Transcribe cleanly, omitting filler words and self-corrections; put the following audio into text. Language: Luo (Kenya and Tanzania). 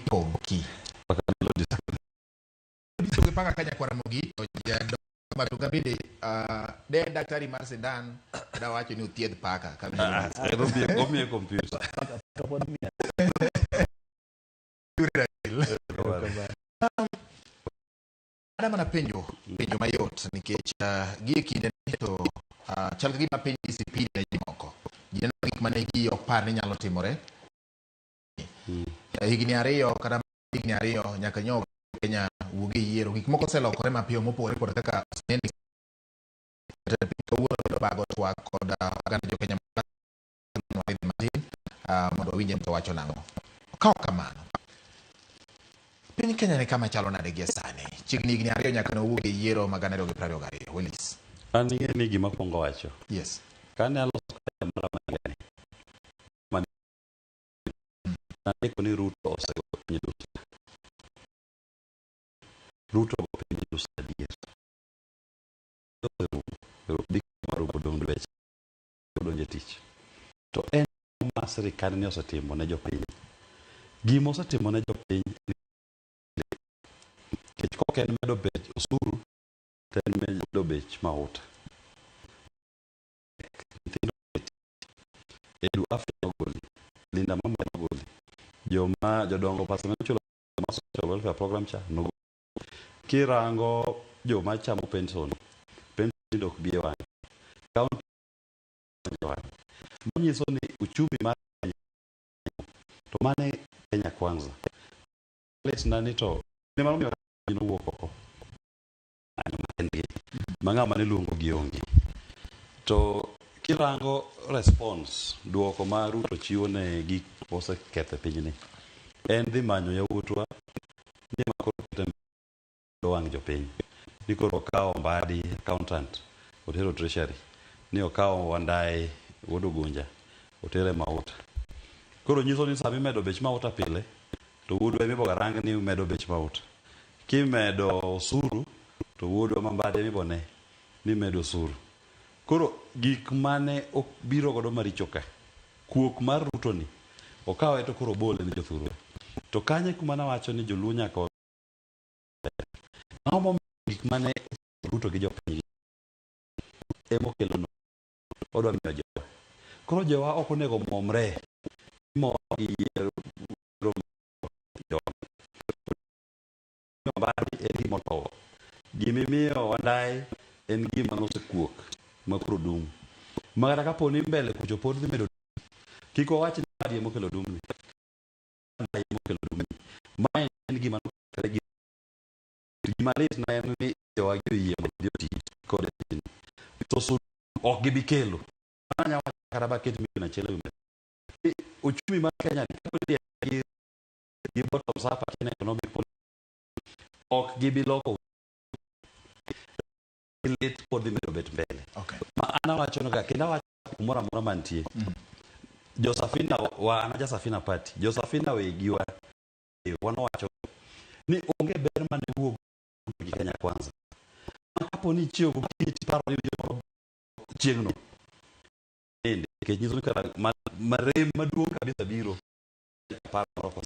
Pogi. Bisa paka kanya kwa Ramogi ya batu kabidi de daktari mar Sudan da wacho ni utied paka kabidi. Gomie computer. Ada mana penjo mayot nikech gie kinde to chal ka gima penjo disipline ne ji moko. Gin gik mane gi ok par ni nyalo timore. Higni ariyo kata higni ariyo nyaka nyok Kenya wuogi yiero gik moko oselokore mapiyo mopogore kod kaka sendi kawuono bago twak kod oganda jo Kenya matin mondo winje to wacho nang'o. Ka ok kamano piny Kenya ni kama chalo nade gie sani chiegni higni ariyo nyaka ne owuogi yiero mag 2022. Willis. An ing'e ni gima kwongo wacho. Yes. Kane aloso kamera mang'eny. Nandiko ni Ruto osego piny dusa. Ruto go piny dusa adier. Marubo dong dweche. Odonje tich. To en ma sirikal ni osetimo ne jopiny. Gima osetimo ne jopiny kech kok en medo bech osuru to en medo bech mauta. Edu afya ogoli. Linda mama ogoli. Jodongo pasa mechulo social welfare program cha no. Kirango joma chamo pension dok bie wang. County manyiso ni uchumi mar to mane Kenya kwanza. Let's nani to ne mano miyo no wuok oko. Mang'ama ne luongo gi onge. To kirango response duoko ma Ruto chiwo ne gik moseketho pinyni en dhi manyo yawuotwa ni makoro wang' jopiny ni koro okawo Mbadi accountant otero treasury ni okawo Wandayi wuod Ogunja otere mauta. Koro nyiso ni sami medo bech mauta pile to wuodwa emibo garang ni medo bech mauta. Kimedo osuru to wuodwa Mbadi emibone ni medo osuru. Koro gik mane biro godo maricho ka kuok mar Ruto ni okawe to koro bole ni jothurwa. To kanye kuma nawacho ni joluo nyaka Naomo gik mane Ruto gi jopiny emo kelo no odwa miyo jowa. Koro jowa ok onego momre mo yiero Mbadi en gima otowo. Gimimiyo Wandayi en gima nosekuok makoro dum. Magara kapo ni mbele kucho pod dhi medo kik wawach ni Mbadi emo kelo dumni. Wandayi emo kelo dumni. Mae en gima lit na en ni jowa gi yie mondo oti kod piny. To su ok gibi kelo. Anya wacho kata baket mi na chele uchumi mar Kenya gi bottom up in economic ok gibi loko lit pod dhi medo bet mbele. Okay. Ma ana wacho no ga kenda wacho kumora mora mantie. Josephina wa anaja Safina party. Josephina wegiwa wanawacho ni onge ber mane wuok Kenya kwanza. Hapo ni chio kukiti paro ni chiengno. Ende ke nyiso ni kara marem maduong kabisa biro. Paro ko.